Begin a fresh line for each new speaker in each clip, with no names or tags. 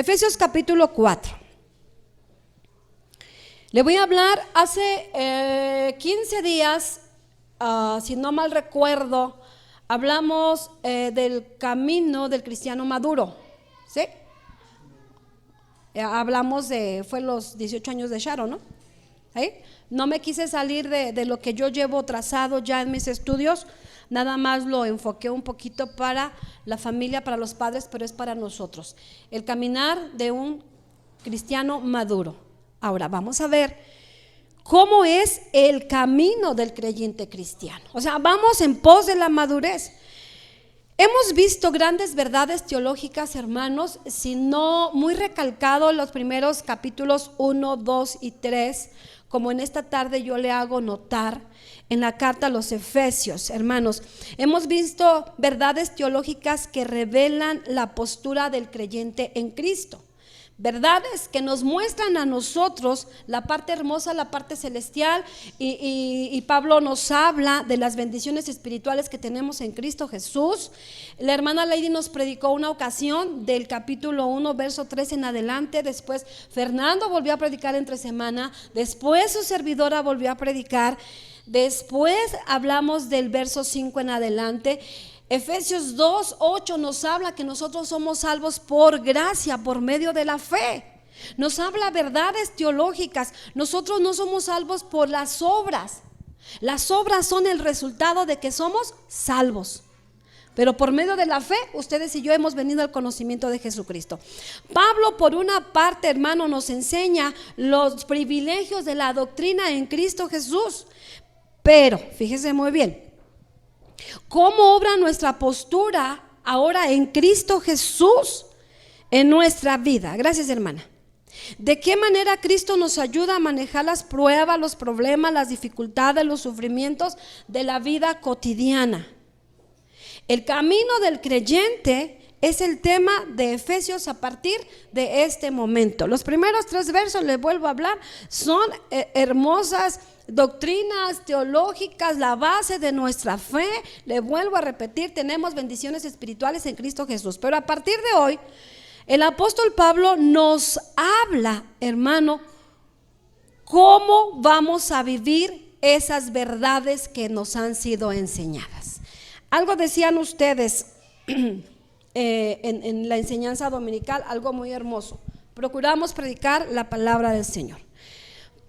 Efesios capítulo 4. Le voy a hablar hace 15 días, si no mal recuerdo, hablamos del camino del cristiano maduro, ¿sí? Hablamos fue los 18 años de Sharon, ¿no? ¿Sí? No me quise salir de lo que yo llevo trazado ya en mis estudios, nada más lo enfoqué un poquito para la familia, para los padres, pero es para nosotros. El caminar de un cristiano maduro. Ahora vamos a ver cómo es el camino del creyente cristiano. O sea, vamos en pos de la madurez. Hemos visto grandes verdades teológicas, hermanos, si no muy recalcado en los primeros capítulos 1, 2 y 3, como en esta tarde yo le hago notar en la carta a los Efesios. Hermanos, hemos visto verdades teológicas que revelan la postura del creyente en Cristo. Verdades que nos muestran a nosotros la parte hermosa, la parte celestial, y Pablo nos habla de las bendiciones espirituales que tenemos en Cristo Jesús. La hermana Lady nos predicó una ocasión del capítulo 1, verso 3 en adelante. Después Fernando volvió a predicar entre semana. Después su servidora volvió a predicar. Después hablamos del verso 5 en adelante. Efesios 2, 8 nos habla que nosotros somos salvos por gracia, por medio de la fe. Nos habla verdades teológicas. Nosotros no somos salvos por las obras. Las obras son el resultado de que somos salvos. Pero por medio de la fe, ustedes y yo hemos venido al conocimiento de Jesucristo. Pablo, por una parte, hermano, nos enseña los privilegios de la doctrina en Cristo Jesús. Pero, fíjese muy bien, ¿cómo obra nuestra postura ahora en Cristo Jesús en nuestra vida? Gracias, hermana. ¿De qué manera Cristo nos ayuda a manejar las pruebas, los problemas, las dificultades, los sufrimientos de la vida cotidiana? El camino del creyente es el tema de Efesios a partir de este momento. Los primeros 3 versos, les vuelvo a hablar, son hermosas doctrinas teológicas, la base de nuestra fe. Le vuelvo a repetir, tenemos bendiciones espirituales en Cristo Jesús. Pero a partir de hoy, el apóstol Pablo nos habla, hermano, cómo vamos a vivir esas verdades que nos han sido enseñadas. Algo decían ustedes en la enseñanza dominical, algo muy hermoso. Procuramos predicar la palabra del Señor.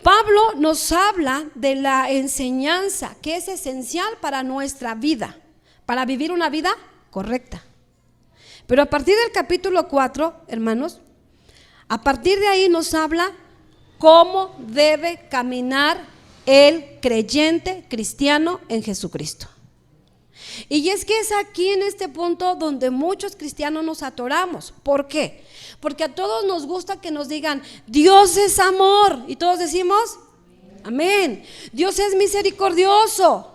Pablo nos habla de la enseñanza que es esencial para nuestra vida, para vivir una vida correcta. Pero a partir del capítulo 4, hermanos, a partir de ahí nos habla cómo debe caminar el creyente cristiano en Jesucristo. Y es que es aquí en este punto donde muchos cristianos nos atoramos. ¿Por qué? Porque a todos nos gusta que nos digan Dios es amor, y todos decimos amén. Dios es misericordioso.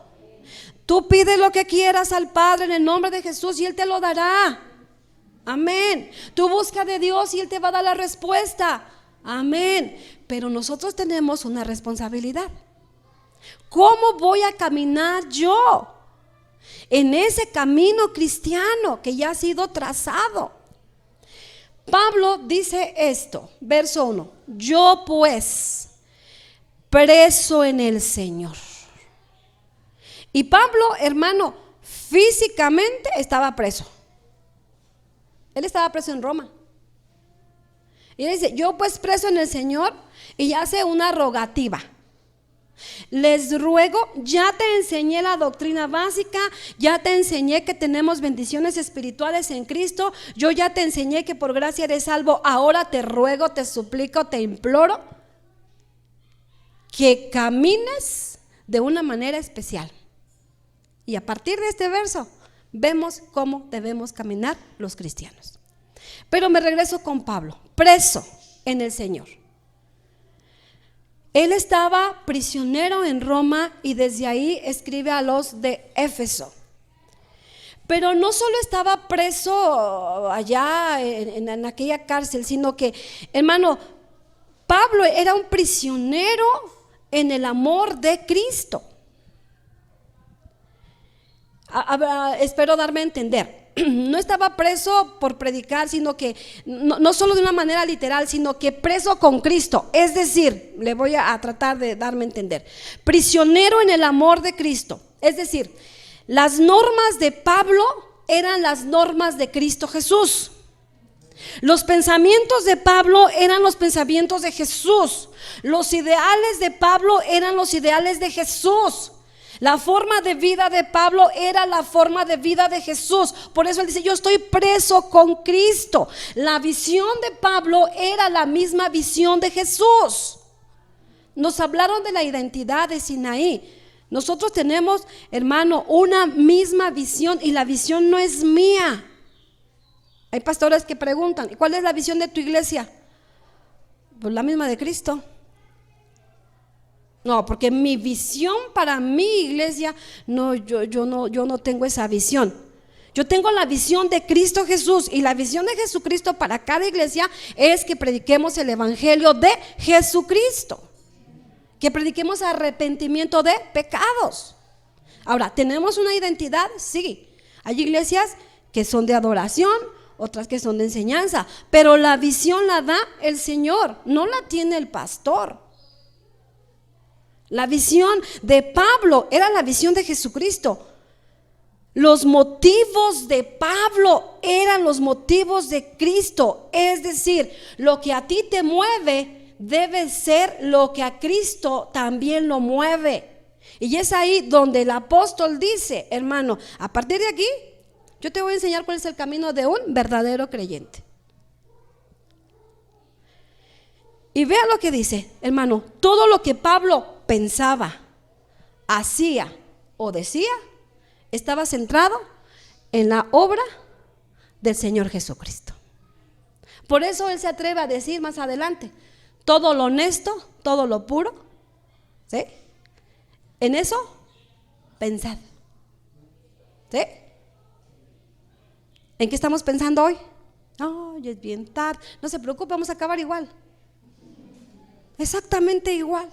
Tú pide lo que quieras al Padre en el nombre de Jesús y Él te lo dará. Amén. Tú busca de Dios y Él te va a dar la respuesta. Amén. Pero nosotros tenemos una responsabilidad. ¿Cómo voy a caminar yo en ese camino cristiano que ya ha sido trazado? Pablo dice esto, verso 1: yo pues, preso en el Señor. Y Pablo, hermano, físicamente estaba preso. Él estaba preso en Roma. Y él dice, yo pues preso en el Señor, y hace una rogativa. Les ruego, ya te enseñé la doctrina básica, ya te enseñé que tenemos bendiciones espirituales en Cristo, yo ya te enseñé que por gracia eres salvo. Ahora te ruego, te suplico, te imploro que camines de una manera especial. Y a partir de este verso vemos cómo debemos caminar los cristianos. Pero me regreso con Pablo, preso en el Señor. Él estaba prisionero en Roma y desde ahí escribe a los de Éfeso. Pero no solo estaba preso allá en aquella cárcel, sino que, hermano, Pablo era un prisionero en el amor de Cristo. Espero darme a entender. no estaba preso por predicar, sino que no solo de una manera literal, sino que preso con Cristo. Es decir, le voy a tratar de darme a entender, prisionero en el amor de Cristo. Es decir, las normas de Pablo eran las normas de Cristo Jesús. Los pensamientos de Pablo eran los pensamientos de Jesús. Los ideales de Pablo eran los ideales de Jesús. La forma de vida de Pablo era la forma de vida de Jesús. Por eso él dice: yo estoy preso con Cristo. La visión de Pablo era la misma visión de Jesús. Nos hablaron de la identidad de Sinaí. Nosotros tenemos, hermano, una misma visión, y la visión no es mía. Hay pastores que preguntan: ¿cuál es la visión de tu iglesia? Pues la misma de Cristo. No, porque mi visión para mi iglesia, no, yo no tengo esa visión. Yo tengo la visión de Cristo Jesús, y la visión de Jesucristo para cada iglesia es que prediquemos el evangelio de Jesucristo, que prediquemos arrepentimiento de pecados. Ahora, ¿tenemos una identidad? Sí. Hay iglesias que son de adoración, otras que son de enseñanza, pero la visión la da el Señor, no la tiene el pastor. La visión de Pablo era la visión de Jesucristo. Los motivos de Pablo eran los motivos de Cristo. Es decir, lo que a ti te mueve debe ser lo que a Cristo también lo mueve. Y es ahí donde el apóstol dice: hermano, a partir de aquí yo te voy a enseñar cuál es el camino de un verdadero creyente. Y vea lo que dice, hermano: todo lo que Pablo pensaba, hacía o decía estaba centrado en la obra del Señor Jesucristo. Por eso él se atreve a decir más adelante: todo lo honesto, todo lo puro, ¿sí? En eso pensad, ¿sí? ¿En qué estamos pensando hoy? No, ya es bien tarde. No se preocupe, vamos a acabar igual. Exactamente igual.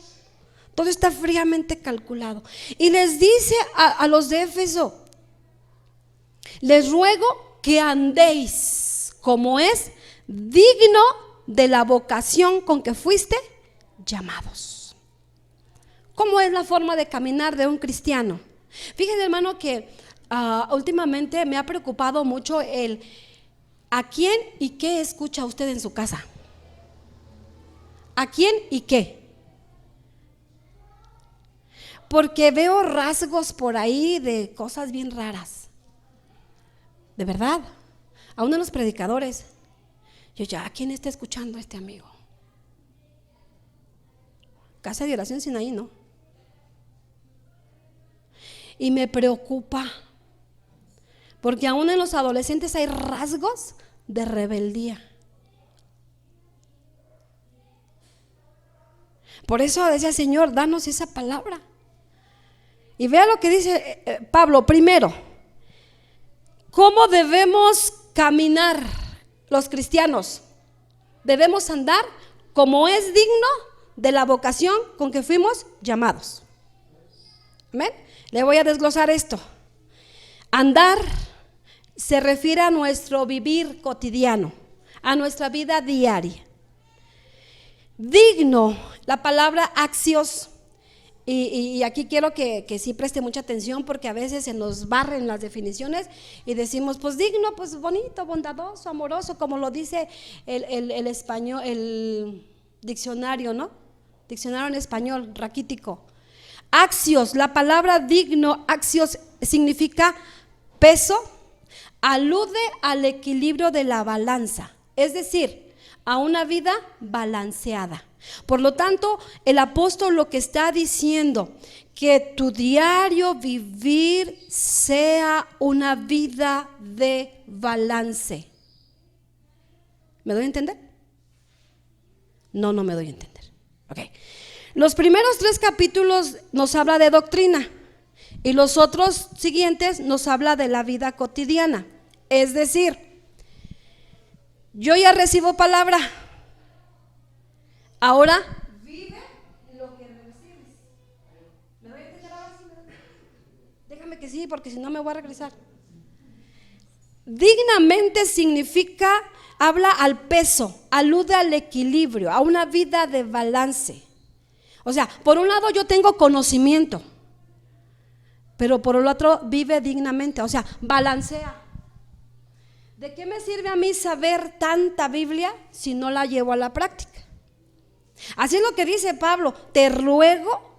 Todo está fríamente calculado. Y les dice a los de Éfeso: les ruego que andéis como es digno de la vocación con que fuiste llamados. ¿Cómo es la forma de caminar de un cristiano? Fíjese, hermano, que últimamente me ha preocupado mucho el ¿a quién y qué escucha usted en su casa? ¿A quién y qué? Porque veo rasgos por ahí de cosas bien raras. De verdad. A uno de los predicadores, ¿a quién está escuchando a este amigo? Casa de Oración Sinaí, ¿no? Y me preocupa, porque aún en los adolescentes hay rasgos de rebeldía. Por eso decía: Señor, danos esa palabra. Y vea lo que dice Pablo. Primero, ¿cómo debemos caminar los cristianos? Debemos andar como es digno de la vocación con que fuimos llamados. Amén. Le voy a desglosar esto. Andar se refiere a nuestro vivir cotidiano, a nuestra vida diaria. Digno, la palabra axios, y aquí quiero que sí preste mucha atención, porque a veces se nos barren las definiciones y decimos: pues digno, pues bonito, bondadoso, amoroso, como lo dice el español, el diccionario, ¿no? Diccionario en español, raquítico. Axios, la palabra digno, axios, significa peso, alude al equilibrio de la balanza, es decir, a una vida balanceada. Por lo tanto, el apóstol lo que está diciendo: que tu diario vivir sea una vida de balance. ¿Me doy a entender? No me doy a entender. Okay. Los primeros 3 capítulos nos habla de doctrina, y los otros siguientes nos habla de la vida cotidiana. Es decir, yo ya recibo palabra, ahora vive lo que recibes. ¿Me voy a entender ahora? Sí, déjame que sí, porque si no me voy a regresar. Dignamente significa, habla al peso, alude al equilibrio, a una vida de balance. O sea, por un lado yo tengo conocimiento, pero por el otro vive dignamente, o sea, balancea. ¿De qué me sirve a mí saber tanta Biblia si no la llevo a la práctica? Así es lo que dice Pablo: te ruego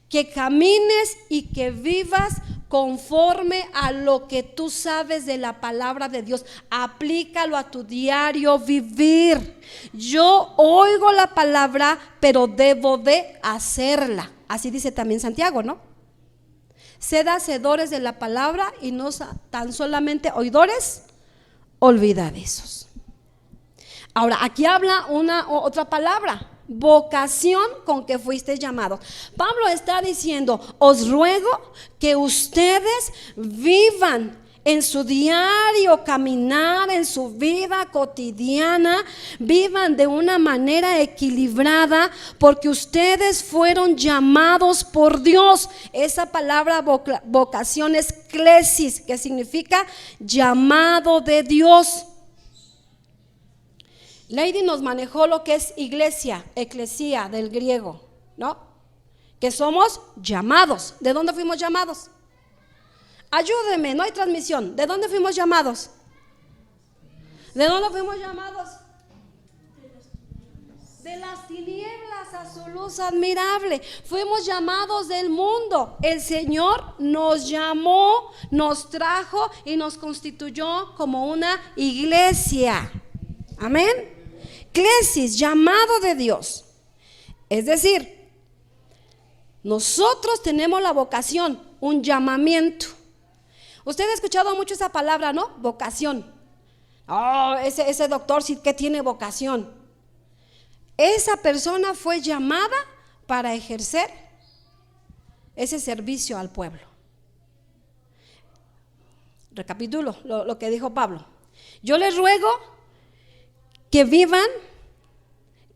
que camines y que vivas conforme a lo que tú sabes de la palabra de Dios. Aplícalo a tu diario vivir. Yo oigo la palabra, pero debo de hacerla. Así dice también Santiago, ¿no? Sed hacedores de la palabra y no tan solamente oidores olvidadizos. Ahora, aquí habla otra palabra: vocación con que fuiste llamados. Pablo está diciendo: os ruego que ustedes vivan en su diario caminar, en su vida cotidiana, vivan de una manera equilibrada, porque ustedes fueron llamados por Dios. Esa palabra vocación es klesis, que significa llamado de Dios. Lady nos manejó lo que es iglesia, eclesía del griego, ¿no? Que somos llamados. ¿De dónde fuimos llamados? Ayúdeme, no hay transmisión. ¿De dónde fuimos llamados? ¿De dónde fuimos llamados? De las tinieblas a su luz admirable. Fuimos llamados del mundo. El Señor nos llamó, nos trajo y nos constituyó como una iglesia. Amén. Clesis, llamado de Dios. Es decir, nosotros tenemos la vocación, un llamamiento. Usted ha escuchado mucho esa palabra, ¿no? Vocación. Oh, ese doctor sí que tiene vocación. Esa persona fue llamada para ejercer ese servicio al pueblo. Recapitulo lo que dijo Pablo. Yo les ruego que vivan,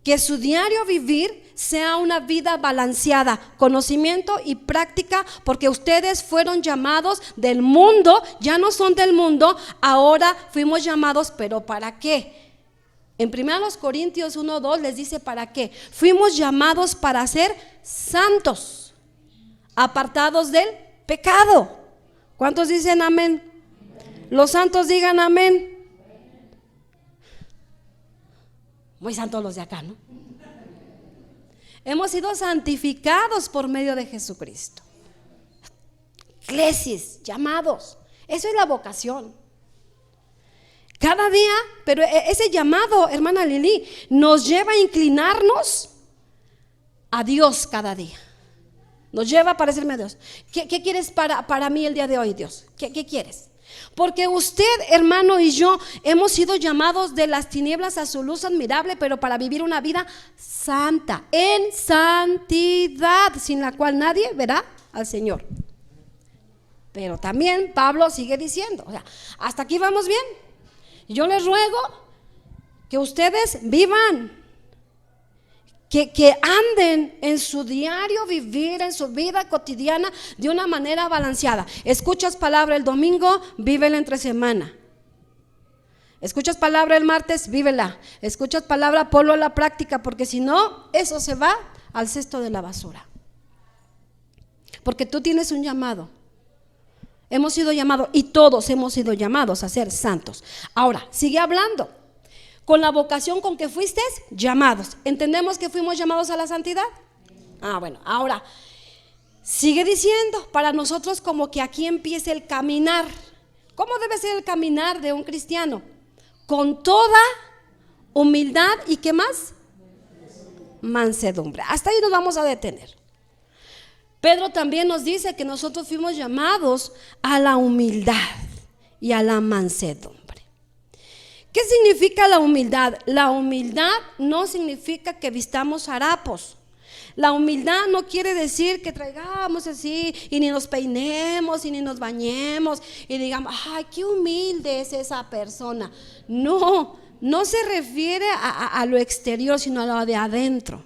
que su diario vivir sea una vida balanceada, conocimiento y práctica, porque ustedes fueron llamados del mundo, ya no son del mundo, ahora fuimos llamados, pero ¿para qué? En 1 Corintios 1:2 les dice ¿para qué? Fuimos llamados para ser santos, apartados del pecado. ¿Cuántos dicen amén? Los santos digan amén. Muy santos los de acá, ¿no? Hemos sido santificados por medio de Jesucristo. Clesis, llamados. Eso es la vocación. Cada día, pero ese llamado, hermana Lili, nos lleva a inclinarnos a Dios cada día. Nos lleva a parecerme a Dios. ¿Qué quieres para mí el día de hoy, Dios? ¿Qué quieres? Porque usted, hermano, y yo hemos sido llamados de las tinieblas a su luz admirable, pero para vivir una vida santa, en santidad, sin la cual nadie verá al Señor. Pero también Pablo sigue diciendo, o sea, hasta aquí vamos bien. Yo les ruego que ustedes vivan, que anden en su diario vivir, en su vida cotidiana de una manera balanceada. Escuchas palabra el domingo, vívela entre semana. Escuchas palabra el martes, vívela. Escuchas palabra, ponlo a la práctica, porque si no, eso se va al cesto de la basura. Porque tú tienes un llamado. Hemos sido llamados, y todos hemos sido llamados a ser santos. Ahora, sigue hablando. Con la vocación con que fuiste llamados. ¿Entendemos que fuimos llamados a la santidad? Bueno, ahora sigue diciendo, para nosotros como que aquí empieza el caminar. ¿Cómo debe ser el caminar de un cristiano? Con toda humildad y ¿qué más? Mansedumbre. Hasta ahí nos vamos a detener. Pedro también nos dice que nosotros fuimos llamados a la humildad y a la mansedumbre. ¿Qué significa la humildad? La humildad no significa que vistamos harapos. La humildad no quiere decir que traigamos así y ni nos peinemos y ni nos bañemos y digamos, ay, qué humilde es esa persona. No se refiere a lo exterior, sino a lo de adentro.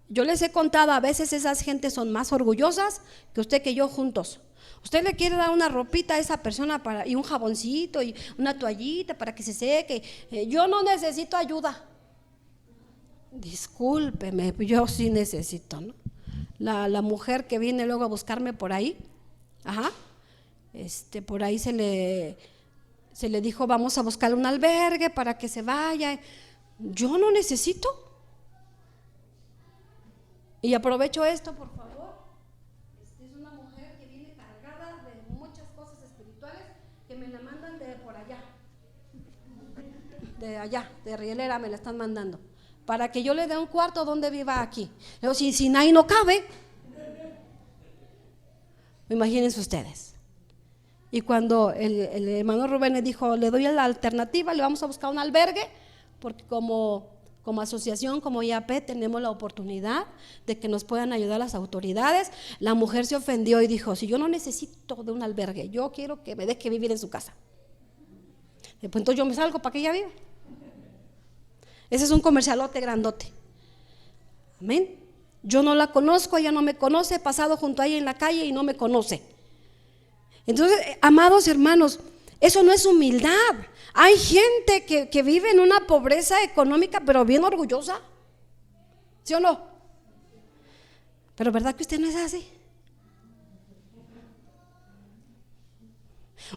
Yo les he contado, a veces esas gentes son más orgullosas que usted que yo juntos. Usted le quiere dar una ropita a esa persona y un jaboncito y una toallita para que se seque. Yo no necesito ayuda. Discúlpeme, yo sí necesito, ¿no? La mujer que viene luego a buscarme por ahí, por ahí se le dijo, vamos a buscar un albergue para que se vaya. Yo no necesito. Y aprovecho esto, por favor. Es una mujer que viene cargada de muchas cosas espirituales que me la mandan de por allá. De allá, de Rielera me la están mandando. Para que yo le dé un cuarto donde viva aquí. Pero si ahí no cabe. Imagínense ustedes. Y cuando el hermano Rubén le dijo, le doy la alternativa, le vamos a buscar un albergue, porque como asociación, como IAP, tenemos la oportunidad de que nos puedan ayudar las autoridades. La mujer se ofendió y dijo, si yo no necesito de un albergue, yo quiero que me deje vivir en su casa. Pues entonces yo me salgo para que ella viva. Ese es un comercialote grandote. Amén. Yo no la conozco, ella no me conoce, he pasado junto a ella en la calle y no me conoce. Entonces, amados hermanos, eso no es humildad. Hay gente que vive en una pobreza económica, pero bien orgullosa. ¿Sí o no? Pero ¿verdad que usted no es así?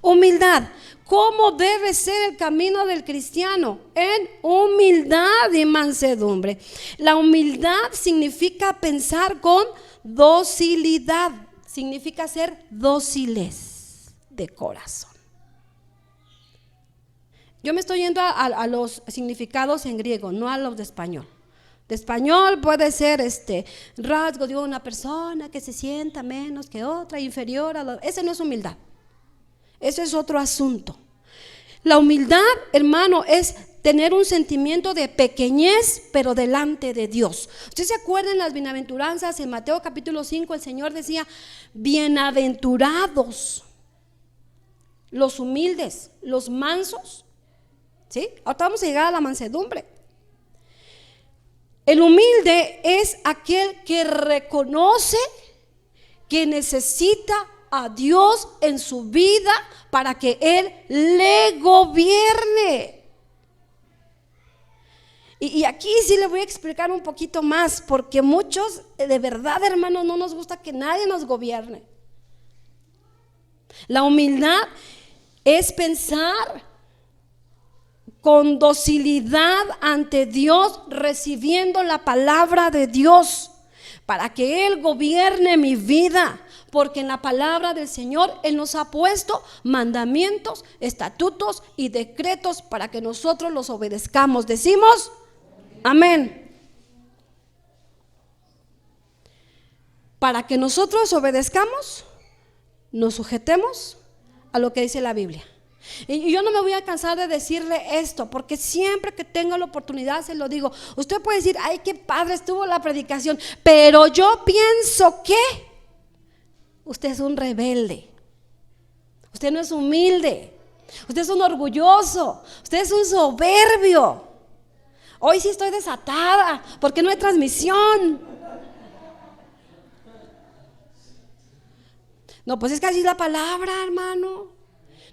Humildad. ¿Cómo debe ser el camino del cristiano? En humildad y mansedumbre. La humildad significa pensar con docilidad. Significa ser dóciles de corazón. Yo me estoy yendo a los significados en griego, no a los de español. De español puede ser rasgo de una persona que se sienta menos que otra, inferior a ese no es humildad. Ese es otro asunto. La humildad, hermano, es tener un sentimiento de pequeñez, pero delante de Dios. ¿Usted se acuerda en las bienaventuranzas? En Mateo capítulo 5 el Señor decía, bienaventurados los humildes, los mansos. ¿Sí? Ahora vamos a llegar a la mansedumbre. El humilde es aquel que reconoce que necesita a Dios en su vida para que Él le gobierne. Y aquí sí le voy a explicar un poquito más, porque muchos, de verdad, hermanos, no nos gusta que nadie nos gobierne. La humildad es pensar con docilidad ante Dios, recibiendo la palabra de Dios para que Él gobierne mi vida, porque en la palabra del Señor Él nos ha puesto mandamientos, estatutos y decretos para que nosotros los obedezcamos. Decimos amén. Para que nosotros obedezcamos, nos sujetemos a lo que dice la Biblia. Y yo no me voy a cansar de decirle esto, porque siempre que tengo la oportunidad se lo digo. Usted puede decir, ay, qué padre estuvo la predicación, pero yo pienso que usted es un rebelde, usted no es humilde, usted es un orgulloso, usted es un soberbio. Hoy sí estoy desatada porque no hay transmisión. No, pues es que así es la palabra, hermano.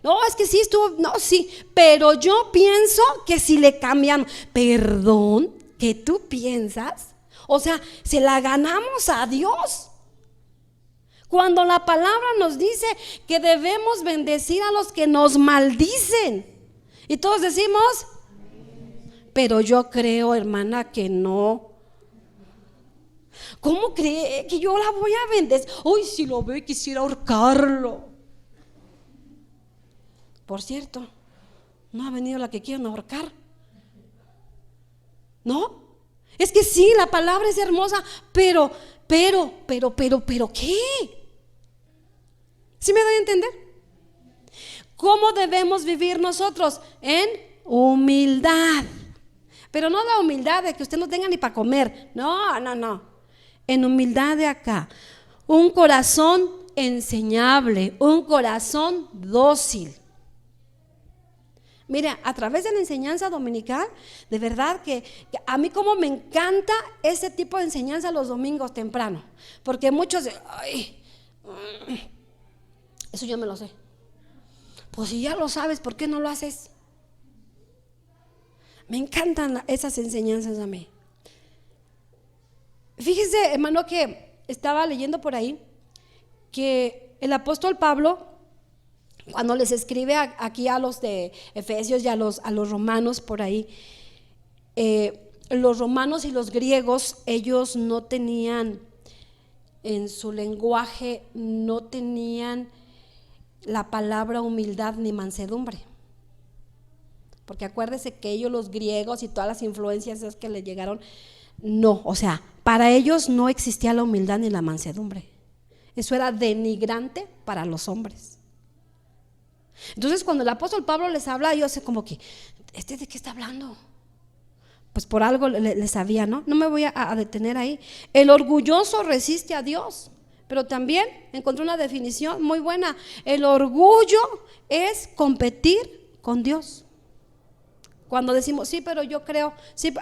No, es que sí estuvo, no, sí, pero yo pienso que si le cambian, perdón, ¿qué tú piensas? O sea, se la ganamos a Dios. Cuando la palabra nos dice que debemos bendecir a los que nos maldicen. Y todos decimos, pero yo creo, hermana, que no. ¿Cómo cree que yo la voy a bendecir? Uy, si lo veo quisiera ahorcarlo. Por cierto, no ha venido la que quieren ahorcar. ¿No? Es que sí, la palabra es hermosa, pero, ¿qué? ¿Sí me doy a entender? ¿Cómo debemos vivir nosotros? En humildad. Pero no la humildad de que usted no tenga ni para comer. No. En humildad de acá. Un corazón enseñable, un corazón dócil. Mira, a través de la enseñanza dominical, de verdad que a mí como me encanta ese tipo de enseñanza los domingos temprano, porque muchos Eso yo me lo sé. Pues si ya lo sabes, ¿por qué no lo haces? Me encantan esas enseñanzas a mí. Fíjese, hermano, que estaba leyendo por ahí que el apóstol Pablo, cuando les escribe aquí a los de Efesios y a los romanos por ahí, los romanos y los griegos, ellos no tenían en su lenguaje, no tenían la palabra humildad ni mansedumbre. Porque acuérdese que ellos, los griegos y todas las influencias esas que les llegaron, no, o sea, para ellos no existía la humildad ni la mansedumbre. Eso era denigrante para los hombres. Entonces cuando el apóstol Pablo les habla, yo sé como que, ¿de qué está hablando? Pues por algo le sabía, ¿no? No me voy a detener ahí. El orgulloso resiste a Dios, pero también encontré una definición muy buena. El orgullo es competir con Dios. Cuando decimos, sí, pero yo creo, sí,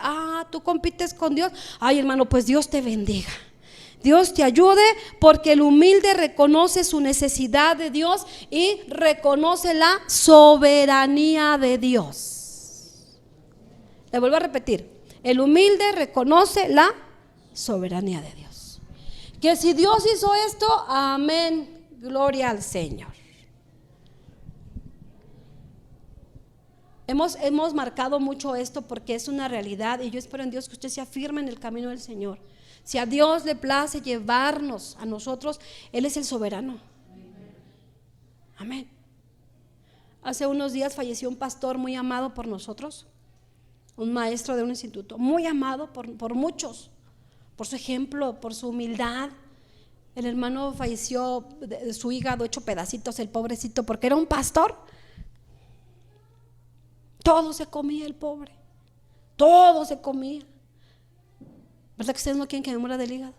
tú compites con Dios. Ay, hermano, pues Dios te bendiga. Dios te ayude, porque el humilde reconoce su necesidad de Dios y reconoce la soberanía de Dios. Le vuelvo a repetir, el humilde reconoce la soberanía de Dios. Que si Dios hizo esto, amén, gloria al Señor. Hemos marcado mucho esto porque es una realidad, y yo espero en Dios que usted se afirme en el camino del Señor. Si a Dios le place llevarnos a nosotros, Él es el soberano. Amén. Hace unos días falleció un pastor muy amado por nosotros, un maestro de un instituto, muy amado por muchos, por su ejemplo, por su humildad. El hermano falleció de su hígado hecho pedacitos, el pobrecito, porque era un pastor. Todo se comía el pobre, todo se comía. ¿Verdad que ustedes no quieren que me muera del hígado?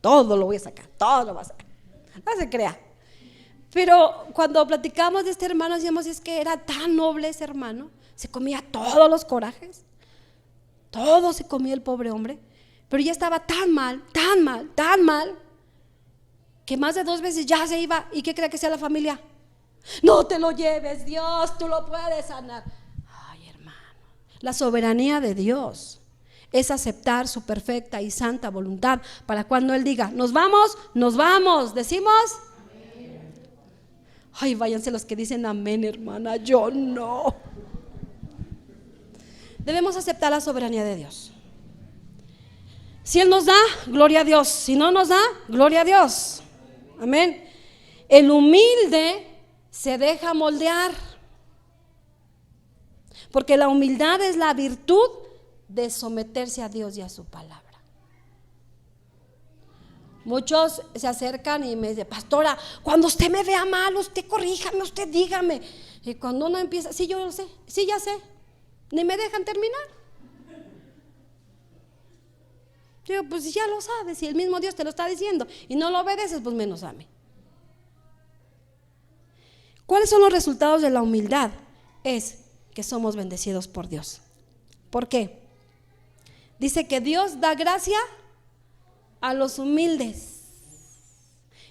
Todo lo voy a sacar, todo lo voy a sacar. No se crea. Pero cuando platicamos de este hermano, decíamos, es que era tan noble ese hermano, se comía todos los corajes, todo se comía el pobre hombre, pero ya estaba tan mal, que más de 2 veces ya se iba. ¿Y qué cree que sea la familia? No te lo lleves, Dios, tú lo puedes sanar. Ay, hermano, la soberanía de Dios es aceptar su perfecta y santa voluntad para cuando Él diga, nos vamos, decimos amén. Ay, váyanse los que dicen amén, hermana, yo no. Debemos aceptar la soberanía de Dios. Si Él nos da, gloria a Dios. Si no nos da, gloria a Dios. Amén. El humilde se deja moldear, porque la humildad es la virtud de someterse a Dios y a su palabra. Muchos se acercan y me dicen, pastora, cuando usted me vea mal, usted corríjame, usted dígame. Y cuando uno empieza, sí, yo lo sé, sí, ya sé, ni me dejan terminar. Yo, pues ya lo sabes, si el mismo Dios te lo está diciendo y no lo obedeces, pues menos a mí. ¿Cuáles son los resultados de la humildad? Es que somos bendecidos por Dios. ¿Por qué? Dice que Dios da gracia a los humildes.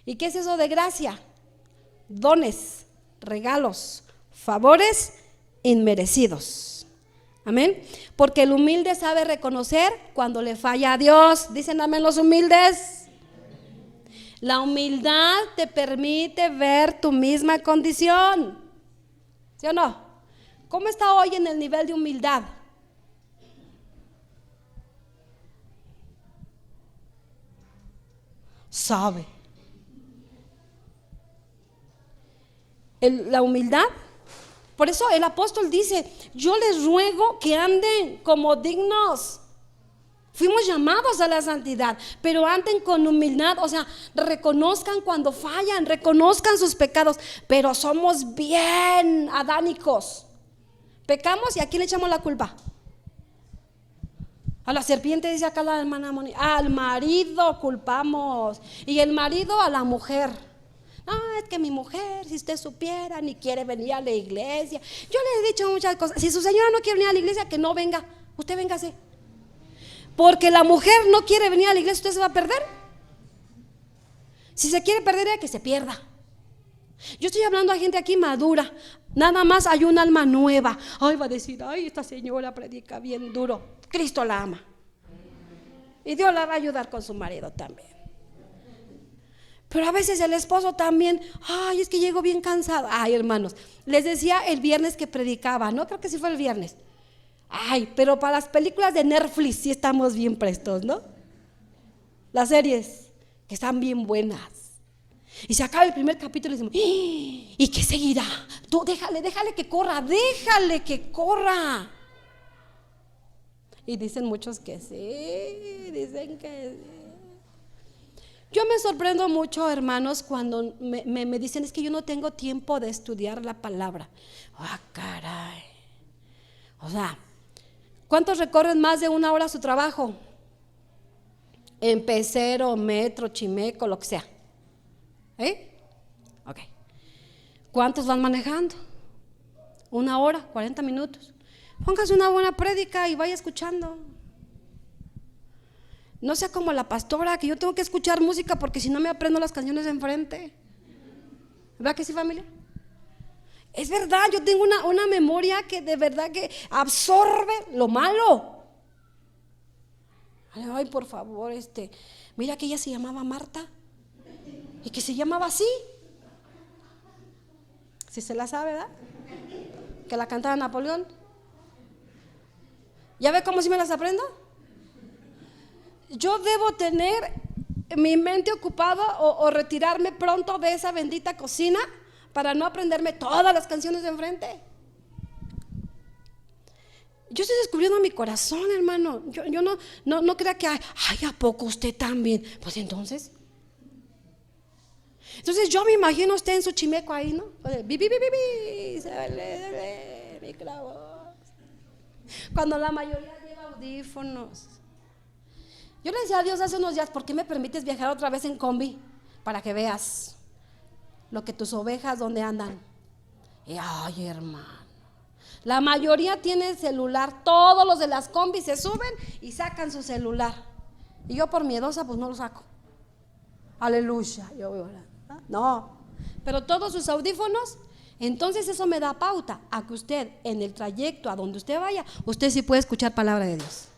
¿Y qué es eso de gracia? Dones, regalos, favores inmerecidos. Amén. Porque el humilde sabe reconocer cuando le falla a Dios. Dicen amén los humildes. La humildad te permite ver tu misma condición. ¿Sí o no? ¿Cómo está hoy en el nivel de humildad? Sabe. La humildad. Por eso el apóstol dice, yo les ruego que anden como dignos. Fuimos llamados a la santidad, pero anden con humildad, o sea, reconozcan cuando fallan, reconozcan sus pecados, pero somos bien adánicos. Pecamos y ¿a quién le echamos la culpa? A la serpiente, dice acá la hermana Mónica. Al marido culpamos, y el marido a la mujer. Es que mi mujer, si usted supiera, ni quiere venir a la iglesia. Yo le he dicho muchas cosas. Si su señora no quiere venir a la iglesia, que no venga. Usted véngase. Porque la mujer no quiere venir a la iglesia, ¿usted se va a perder? Si se quiere perder, que se pierda. Yo estoy hablando a gente aquí madura. Nada más hay un alma nueva. Ay, va a decir, ay, esta señora predica bien duro. Cristo la ama. Y Dios la va a ayudar con su marido también. Pero a veces el esposo también, ay, es que llego bien cansado. Ay, hermanos, les decía el viernes que predicaba, ¿no? Creo que sí fue el viernes. Ay, pero para las películas de Netflix sí estamos bien prestos, ¿no? Las series que están bien buenas. Y se acaba el primer capítulo y decimos, ¿y qué seguirá? Tú déjale que corra, déjale que corra. Y dicen muchos que sí, dicen que sí. Yo me sorprendo mucho, hermanos, cuando me dicen, es que yo no tengo tiempo de estudiar la palabra. Ah, caray. O sea, ¿cuántos recorren más de 1 hora su trabajo? En pecero, metro, chimeco, lo que sea. Ok. ¿Cuántos van manejando? 1 hora, 40 minutos. Póngase una buena prédica y vaya escuchando. No sea como la pastora, que yo tengo que escuchar música porque si no me aprendo las canciones de enfrente. ¿Verdad que sí, familia? Es verdad, yo tengo una memoria que de verdad que absorbe lo malo. Ay, por favor, mira que ella se llamaba Marta y que se llamaba así. Si se la sabe, ¿verdad? Que la cantaba Napoleón. ¿Ya ve cómo si me las aprendo? Yo debo tener mi mente ocupada o retirarme pronto de esa bendita cocina para no aprenderme todas las canciones de enfrente. Yo estoy descubriendo mi corazón, hermano. Yo no crea que ay, ¿a poco usted también? Pues entonces yo me imagino usted en su chimeco ahí, ¿no? Cuando la mayoría lleva audífonos. Yo le decía a Dios hace unos días, ¿por qué me permites viajar otra vez en combi? Para que veas lo que tus ovejas, ¿dónde andan? Y ay, hermano, la mayoría tiene celular. Todos los de las combis se suben y sacan su celular. Y yo por miedosa pues no lo saco. Aleluya, yo voy orando. No, pero todos sus audífonos. Entonces eso me da pauta a que usted en el trayecto a donde usted vaya, usted sí puede escuchar palabra de Dios.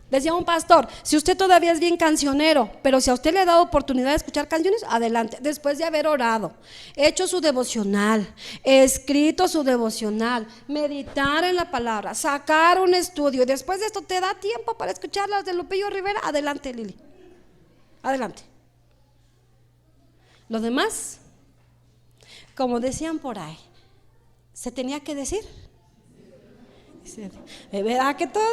Decía un pastor, si usted todavía es bien cancionero, pero si a usted le ha dado oportunidad de escuchar canciones, adelante. Después de haber orado, hecho su devocional, escrito su devocional, meditar en la palabra, sacar un estudio, y después de esto te da tiempo para escuchar las de Lupillo Rivera, adelante, Lili, adelante. Lo demás, como decían por ahí, se tenía que decir. ¿Verdad que todo?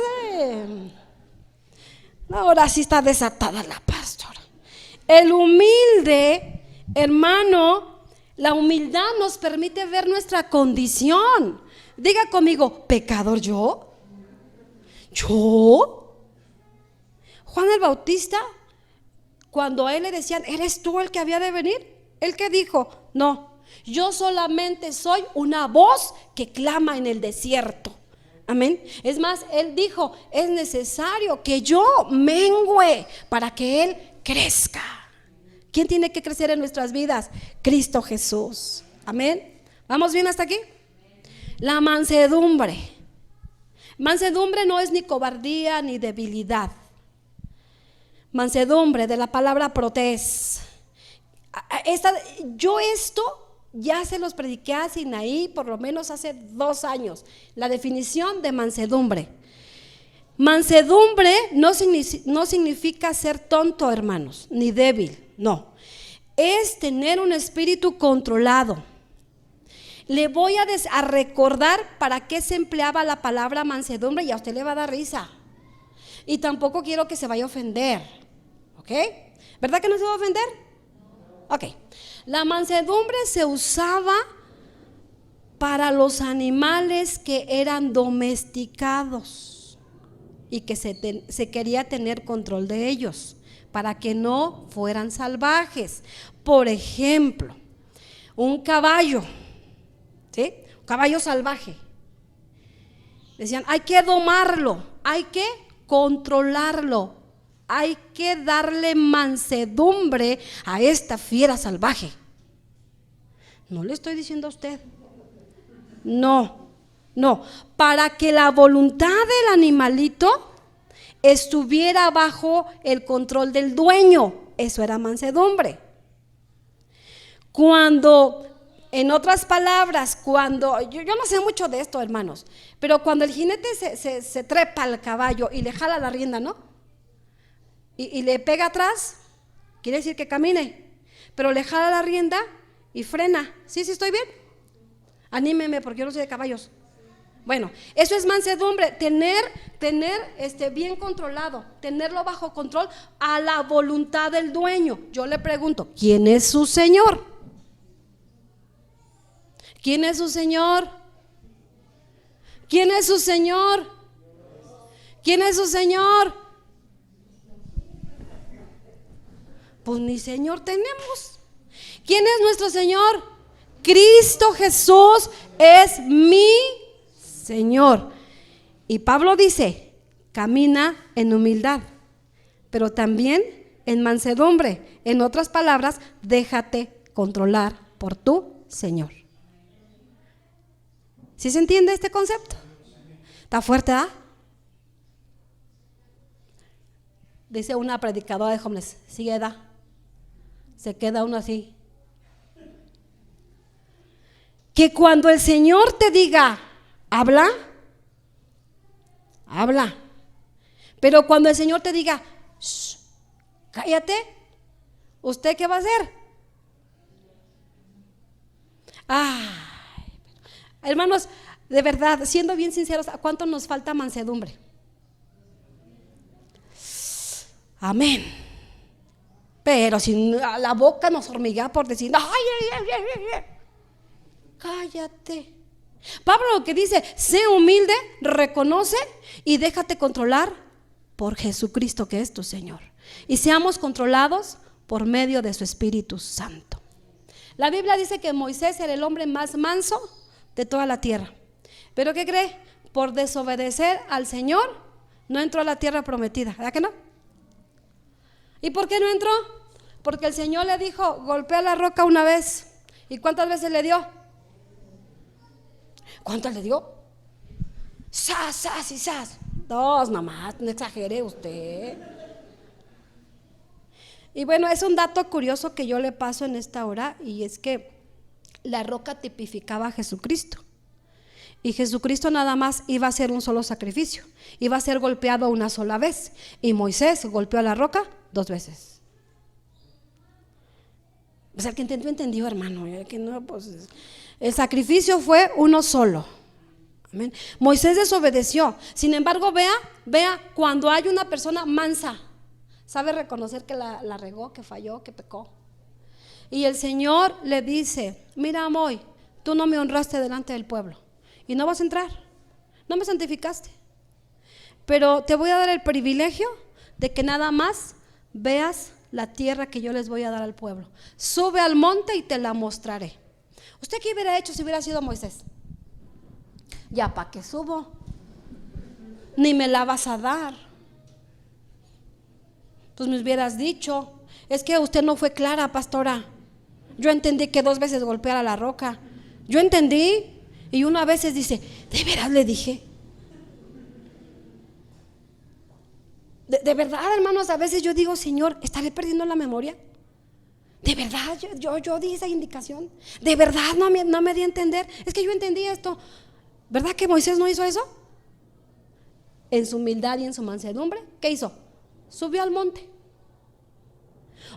Ahora sí está desatada la pastora. El humilde, hermano, la humildad nos permite ver nuestra condición. Diga conmigo, ¿pecador yo? ¿Yo? Juan el Bautista, cuando a él le decían, ¿eres tú el que había de venir? ¿Él qué dijo? No, yo solamente soy una voz que clama en el desierto. Amén. Es más, él dijo, es necesario que yo mengüe para que él crezca. ¿Quién tiene que crecer en nuestras vidas? Cristo Jesús. Amén. ¿Vamos bien hasta aquí? La mansedumbre. Mansedumbre no es ni cobardía ni debilidad. Mansedumbre, de la palabra protés. Esto ya se los prediqué a Sinaí por lo menos hace 2 años. La definición de mansedumbre. Mansedumbre no significa ser tonto, hermanos, ni débil, no. Es tener un espíritu controlado. Le voy a recordar para qué se empleaba la palabra mansedumbre y a usted le va a dar risa. Y tampoco quiero que se vaya a ofender, ¿ok? ¿Verdad que no se va a ofender? Ok. La mansedumbre se usaba para los animales que eran domesticados y que se quería tener control de ellos para que no fueran salvajes. Por ejemplo, un caballo, ¿sí? Un caballo salvaje. Decían, hay que domarlo, hay que controlarlo. hay que darle mansedumbre a esta fiera salvaje. No le estoy diciendo a usted. No, para que la voluntad del animalito estuviera bajo el control del dueño. Eso era mansedumbre. Cuando, en otras palabras, cuando, yo no sé mucho de esto, hermanos, pero cuando el jinete se trepa al caballo y le jala la rienda, ¿no? Y le pega atrás, quiere decir que camine, pero le jala la rienda y frena. ¿Sí estoy bien? Anímeme porque yo no soy de caballos. Bueno, eso es mansedumbre, tener bien controlado, tenerlo bajo control a la voluntad del dueño. Yo le pregunto, ¿quién es su Señor? ¿Quién es su Señor? ¿Quién es su Señor? ¿Quién es su Señor? Pues ni Señor tenemos. ¿Quién es nuestro Señor? Cristo Jesús es mi Señor. Y Pablo dice, camina en humildad, pero también en mansedumbre. En otras palabras, déjate controlar por tu Señor. ¿Sí se entiende este concepto? ¿Está fuerte, ah? Dice una predicadora de jóvenes, sigue edad, se queda uno así. Que cuando el Señor te diga, habla, pero cuando el Señor te diga, cállate, ¿usted qué va a hacer? Hermanos, de verdad, siendo bien sinceros, ¿a cuánto nos falta mansedumbre? Amén. Pero si la boca nos hormiguea por decir, cállate. Pablo lo que dice, sé humilde, reconoce y déjate controlar por Jesucristo que es tu Señor. Y seamos controlados por medio de su Espíritu Santo. La Biblia dice que Moisés era el hombre más manso de toda la tierra. ¿Pero qué cree? Por desobedecer al Señor no entró a la tierra prometida, ¿verdad que no? ¿Y por qué no entró? Porque el Señor le dijo, golpea la roca una vez. ¿Y cuántas veces le dio? ¿Cuántas le dio? ¡Sas, sas y sas! Dos nomás, no exagere usted. Y bueno, es un dato curioso que yo le paso en esta hora, y es que la roca tipificaba a Jesucristo. Y Jesucristo nada más iba a hacer un solo sacrificio, iba a ser golpeado una sola vez, y Moisés golpeó a la roca 2 veces. O sea, el que entendió, hermano, que no, pues, el sacrificio fue uno solo. Amén. Moisés desobedeció. Sin embargo, vea, cuando hay una persona mansa, sabe reconocer que la regó, que falló, que pecó. Y el Señor le dice, mira, Moy, tú no me honraste delante del pueblo y no vas a entrar, no me santificaste, pero te voy a dar el privilegio de que nada más veas la tierra que yo les voy a dar al pueblo. Sube al monte y te la mostraré. ¿Usted qué hubiera hecho si hubiera sido Moisés? Ya, ¿para qué subo? Ni me la vas a dar. Pues me hubieras dicho, es que usted no fue clara, pastora. Yo entendí que 2 veces golpeara la roca. Yo entendí. Y una vez dice, ¿de veras le dije? De verdad, hermanos, a veces yo digo, Señor, ¿estaré perdiendo la memoria? De verdad, yo di esa indicación. De verdad no me di a entender. Es que yo entendí esto. ¿Verdad que Moisés no hizo eso? En su humildad y en su mansedumbre, ¿qué hizo? Subió al monte.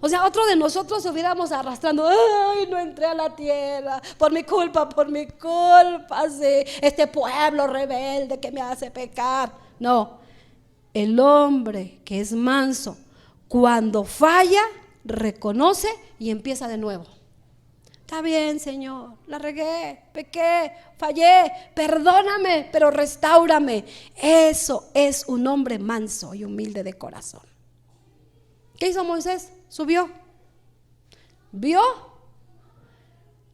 O sea, otro de nosotros hubiéramos arrastrando, ay, no entré a la tierra, por mi culpa, sí, este pueblo rebelde que me hace pecar. No, el hombre que es manso, cuando falla, reconoce y empieza de nuevo. Está bien, Señor, la regué, pequé, fallé, perdóname, pero restáurame. Eso es un hombre manso y humilde de corazón. ¿Qué hizo Moisés? Subió, vio.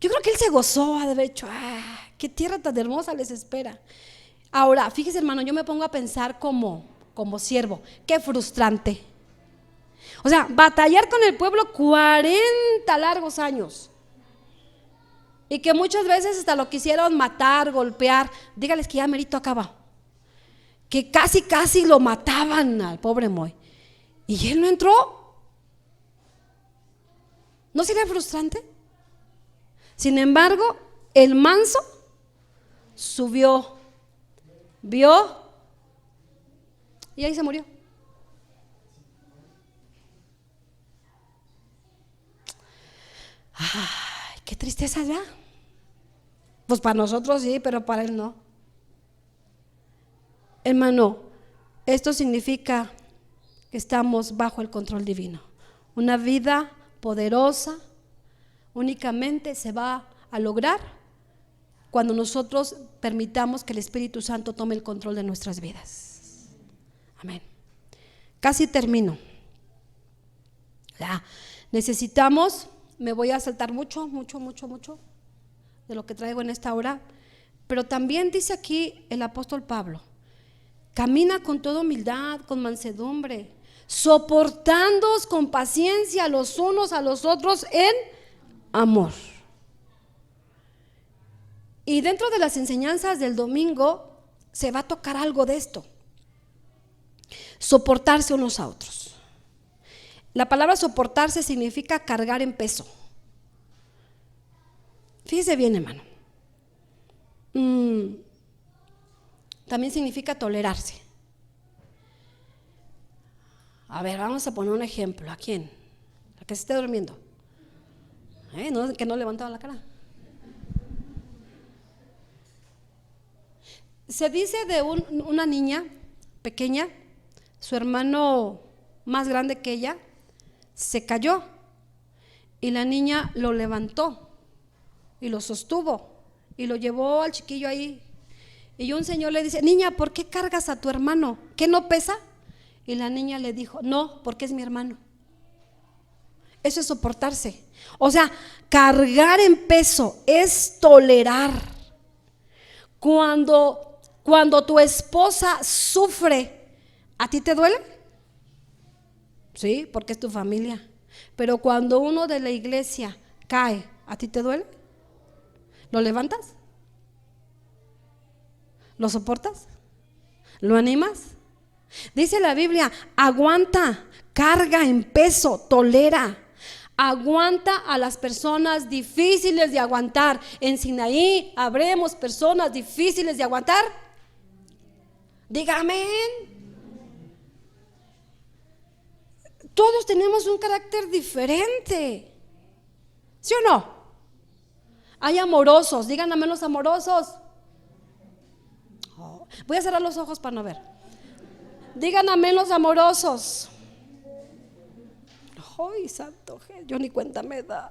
Yo creo que él se gozó de haber dicho, qué tierra tan hermosa les espera. Ahora, fíjese, hermano, yo me pongo a pensar como siervo, qué frustrante. O sea, batallar con el pueblo 40 largos años. Y que muchas veces hasta lo quisieron matar, golpear. Dígales que ya merito acaba. Que casi lo mataban al pobre Moy. Y él no entró. ¿No sería frustrante? Sin embargo, el manso subió, vio y ahí se murió. Ay, qué tristeza ya. Pues para nosotros sí, pero para él no. Hermano, esto significa que estamos bajo el control divino. Una vida poderosa únicamente se va a lograr cuando nosotros permitamos que el Espíritu Santo tome el control de nuestras vidas. Amén. Casi termino. Ya. Necesitamos, me voy a saltar mucho de lo que traigo en esta hora, pero también dice aquí el apóstol Pablo: camina con toda humildad, con mansedumbre, soportándoos con paciencia los unos a los otros en amor. Y dentro de las enseñanzas del domingo se va a tocar algo de esto: soportarse unos a otros. La palabra soportarse significa cargar en peso. Fíjese bien, hermano. También significa tolerarse. A ver, vamos a poner un ejemplo. ¿A quién? ¿A que se esté durmiendo? No, que no levantaba la cara. Se dice de una niña pequeña, su hermano más grande que ella se cayó y la niña lo levantó y lo sostuvo y lo llevó al chiquillo ahí. Y un señor le dice: niña, ¿por qué cargas a tu hermano? ¿Qué no pesa? Y la niña le dijo: no, porque es mi hermano. Eso es soportarse. O sea, cargar en peso es tolerar. Cuando tu esposa sufre, ¿a ti te duele? Sí, porque es tu familia. Pero cuando uno de la iglesia cae, ¿a ti te duele? ¿Lo levantas? ¿Lo soportas? ¿Lo animas? Dice la Biblia: aguanta, carga en peso, tolera. Aguanta a las personas difíciles de aguantar. En Sinaí habremos personas difíciles de aguantar. Diga amén. Todos tenemos un carácter diferente, ¿sí o no? Hay amorosos, digan amén los amorosos. Voy a cerrar los ojos para no ver. Digan amén los amorosos. ¡Ay, santo! Yo ni cuenta me da.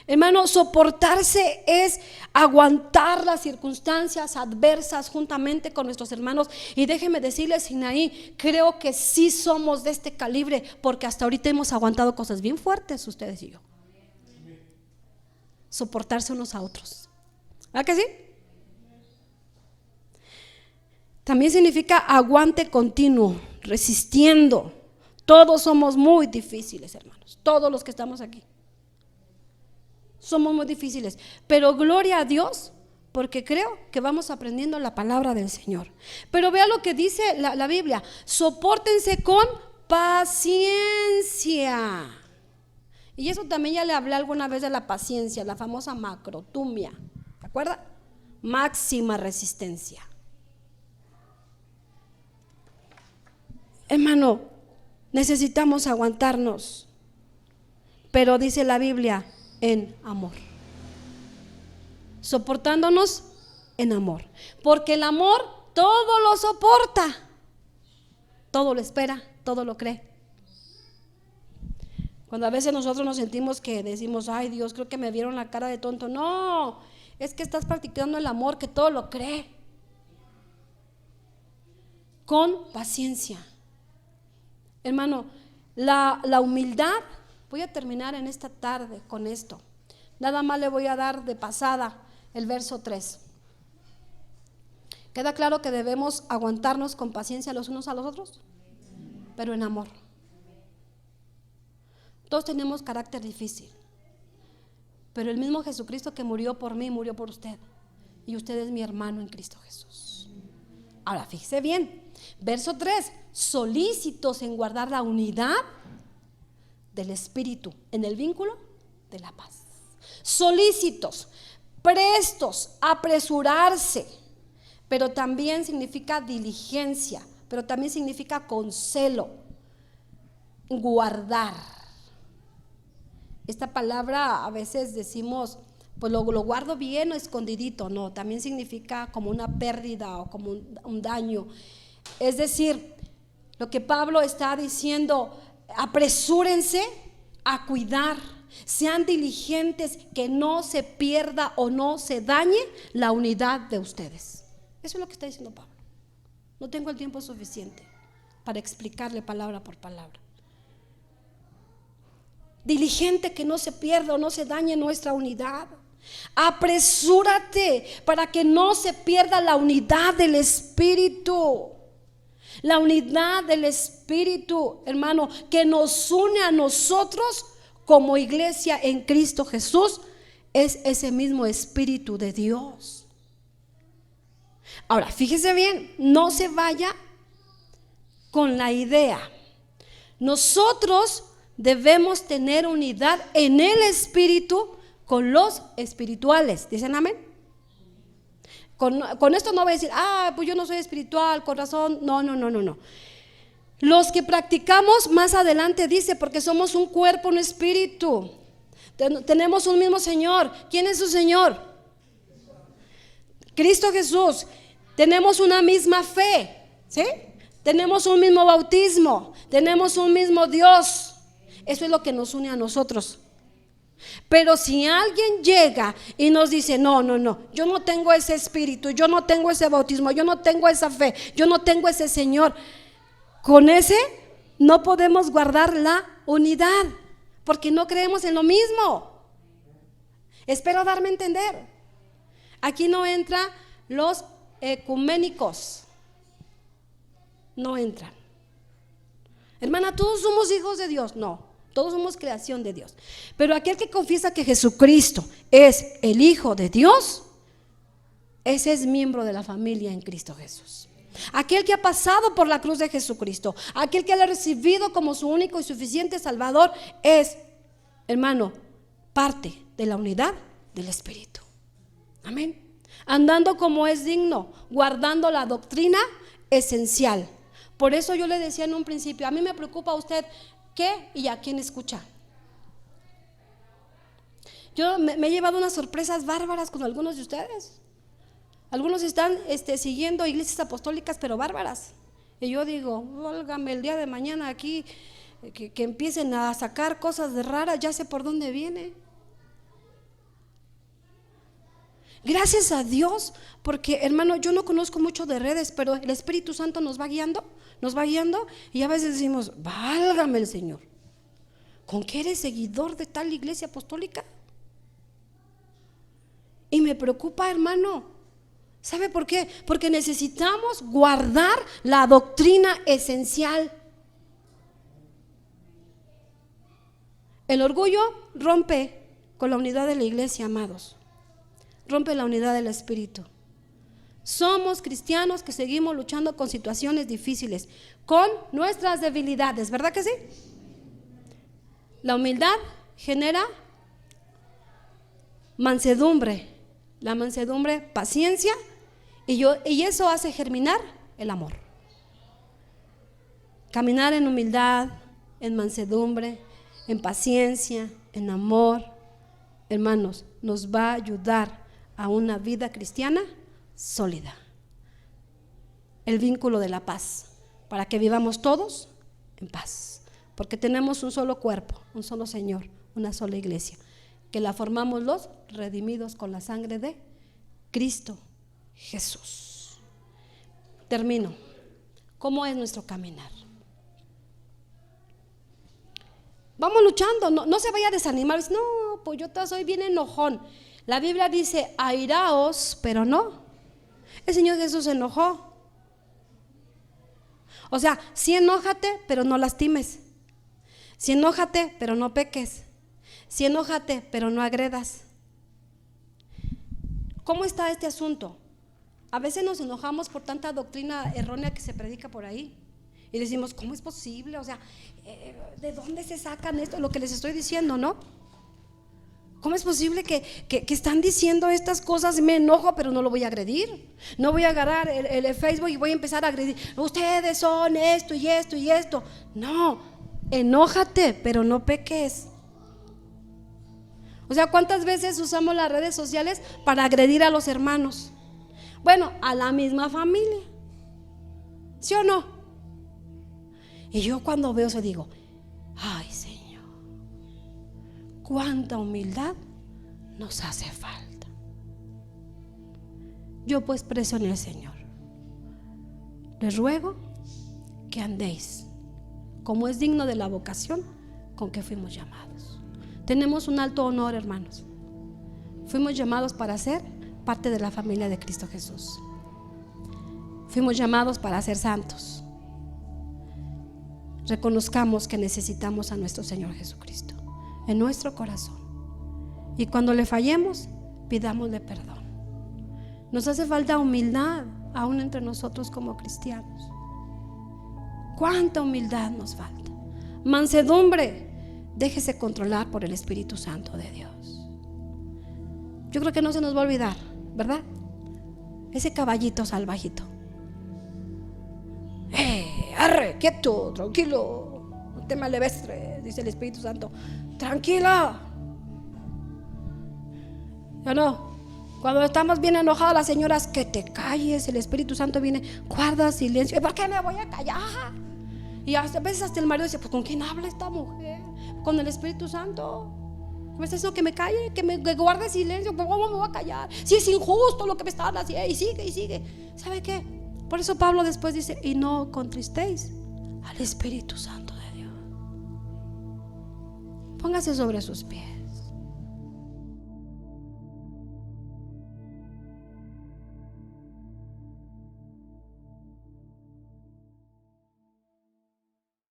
Hermano, soportarse es aguantar las circunstancias adversas juntamente con nuestros hermanos. Y déjenme decirles, Sinaí, creo que sí somos de este calibre, porque hasta ahorita hemos aguantado cosas bien fuertes, ustedes y yo. Soportarse unos a otros. ¿Verdad que sí? También significa aguante continuo, resistiendo. Todos somos muy difíciles, hermanos. Todos los que estamos aquí somos muy difíciles, pero gloria a Dios, porque creo que vamos aprendiendo la palabra del Señor. Pero vea lo que dice la Biblia: sopórtense con paciencia. Y eso también ya le hablé alguna vez de la paciencia, la famosa macrotumia, ¿te acuerdas? Máxima resistencia. Hermano, necesitamos aguantarnos, pero dice la Biblia: en amor, soportándonos en amor, porque el amor todo lo soporta, todo lo espera, todo lo cree. Cuando a veces nosotros nos sentimos que decimos: ay Dios, creo que me vieron la cara de tonto. No, es que estás practicando el amor que todo lo cree, con paciencia. Hermano, la humildad. Voy a terminar en esta tarde con esto. Nada más le voy a dar de pasada el verso 3. ¿Queda claro que debemos aguantarnos con paciencia los unos a los otros? Pero en amor. Todos tenemos carácter difícil, pero el mismo Jesucristo que murió por mí, murió por usted. Y usted es mi hermano en Cristo Jesús. Ahora fíjese bien, verso 3: solícitos en guardar la unidad del Espíritu en el vínculo de la paz. Solícitos, prestos, apresurarse, pero también significa diligencia, pero también significa con celo, guardar. Esta palabra a veces decimos, pues lo guardo bien o escondidito. No, también significa como una pérdida o como un daño. Es decir, lo que Pablo está diciendo, apresúrense a cuidar, sean diligentes, que no se pierda o no se dañe la unidad de ustedes. Eso es lo que está diciendo Pablo. No tengo el tiempo suficiente para explicarle palabra por palabra. Diligente, que no se pierda o no se dañe nuestra unidad. Apresúrate para que no se pierda la unidad del Espíritu. La unidad del Espíritu, hermano, que nos une a nosotros como iglesia en Cristo Jesús, es ese mismo Espíritu de Dios. Ahora, fíjese bien, no se vaya con la idea. Nosotros debemos tener unidad en el Espíritu con los espirituales. ¿Dicen amén? Con esto no voy a decir, pues yo no soy espiritual, con razón. No. Los que practicamos, más adelante dice, porque somos un cuerpo, un espíritu. Tenemos un mismo Señor. ¿Quién es su Señor? Cristo Jesús. Tenemos una misma fe, ¿sí? Tenemos un mismo bautismo. Tenemos un mismo Dios. Eso es lo que nos une a nosotros. Pero si alguien llega y nos dice, no, yo no tengo ese espíritu, yo no tengo ese bautismo, yo no tengo esa fe, yo no tengo ese Señor, con ese no podemos guardar la unidad, porque no creemos en lo mismo. Espero darme a entender. Aquí no entran los ecuménicos, no entran. Hermana, todos somos hijos de Dios. No, todos somos creación de Dios. Pero aquel que confiesa que Jesucristo es el Hijo de Dios, ese es miembro de la familia en Cristo Jesús. Aquel que ha pasado por la cruz de Jesucristo, aquel que le ha recibido como su único y suficiente Salvador, es, hermano, parte de la unidad del Espíritu. Amén. Andando como es digno, guardando la doctrina esencial. Por eso yo le decía en un principio, a mí me preocupa a usted qué y a quién escucha. Yo me he llevado unas sorpresas bárbaras con algunos de ustedes. Algunos están siguiendo iglesias apostólicas, pero bárbaras. Y yo digo, válgame, el día de mañana aquí que empiecen a sacar cosas de raras, ya sé por dónde viene. Gracias a Dios, porque hermano, yo no conozco mucho de redes, pero el Espíritu Santo nos va guiando, y a veces decimos, válgame el Señor, ¿con qué eres seguidor de tal iglesia apostólica? Y me preocupa, hermano. ¿Sabe por qué? Porque necesitamos guardar la doctrina esencial. El orgullo rompe con la unidad de la iglesia, amados. Rompe la unidad del Espíritu. Somos cristianos que seguimos luchando con situaciones difíciles, con nuestras debilidades, ¿verdad que sí? La humildad genera mansedumbre, la mansedumbre, paciencia, y eso hace germinar el amor. Caminar en humildad, en mansedumbre, en paciencia, en amor, hermanos, nos va a ayudar a una vida cristiana sólida. El vínculo de la paz, para que vivamos todos en paz, porque tenemos un solo cuerpo, un solo Señor, una sola iglesia, que la formamos los redimidos con la sangre de Cristo Jesús. Termino. ¿Cómo es nuestro caminar? Vamos luchando, no se vaya a desanimar. No, pues yo soy bien enojón. La Biblia dice, airaos, pero no El Señor Jesús se enojó. O sea, sí enójate, pero no lastimes. Sí enójate, pero no peques. Sí enójate, pero no agredas. ¿Cómo está este asunto? A veces nos enojamos por tanta doctrina errónea que se predica por ahí. Y decimos, ¿cómo es posible? O sea, ¿de dónde se sacan esto? Lo que les estoy diciendo, ¿no? ¿Cómo es posible que están diciendo estas cosas? Me enojo, pero no lo voy a agredir. No voy a agarrar el Facebook y voy a empezar a agredir. Ustedes son esto y esto y esto. No, enójate, pero no peques. O sea, ¿cuántas veces usamos las redes sociales para agredir a los hermanos? Bueno, a la misma familia. ¿Sí o no? Y yo cuando veo eso digo, ay Señor, cuánta humildad nos hace falta. Yo pues, preso en el Señor, les ruego que andéis como es digno de la vocación con que fuimos llamados. Tenemos un alto honor, hermanos. Fuimos llamados para ser parte de la familia de Cristo Jesús. Fuimos llamados para ser santos. Reconozcamos que necesitamos a nuestro Señor Jesucristo en nuestro corazón, y cuando le fallemos, pidámosle perdón. Nos hace falta humildad aún entre nosotros como cristianos. Cuánta humildad nos falta. Mansedumbre. Déjese controlar por el Espíritu Santo de Dios. Yo creo que no se nos va a olvidar, ¿verdad? Ese caballito salvajito. Arre, quieto, tranquilo, no te malevestres, dice el Espíritu Santo. Tranquila. ¿O no? Cuando estamos bien enojados, las señoras, que te calles. El Espíritu Santo viene, guarda silencio. ¿Por qué me voy a callar? Y a veces hasta el marido dice, pues ¿con quién habla esta mujer? Con el Espíritu Santo. Me está diciendo que me calle, que guarde silencio. ¿Cómo me voy a callar? Si es injusto lo que me están haciendo. Y sigue y sigue. ¿Sabe qué? Por eso Pablo después dice, y no contristéis al Espíritu Santo de Dios. Póngase sobre sus pies.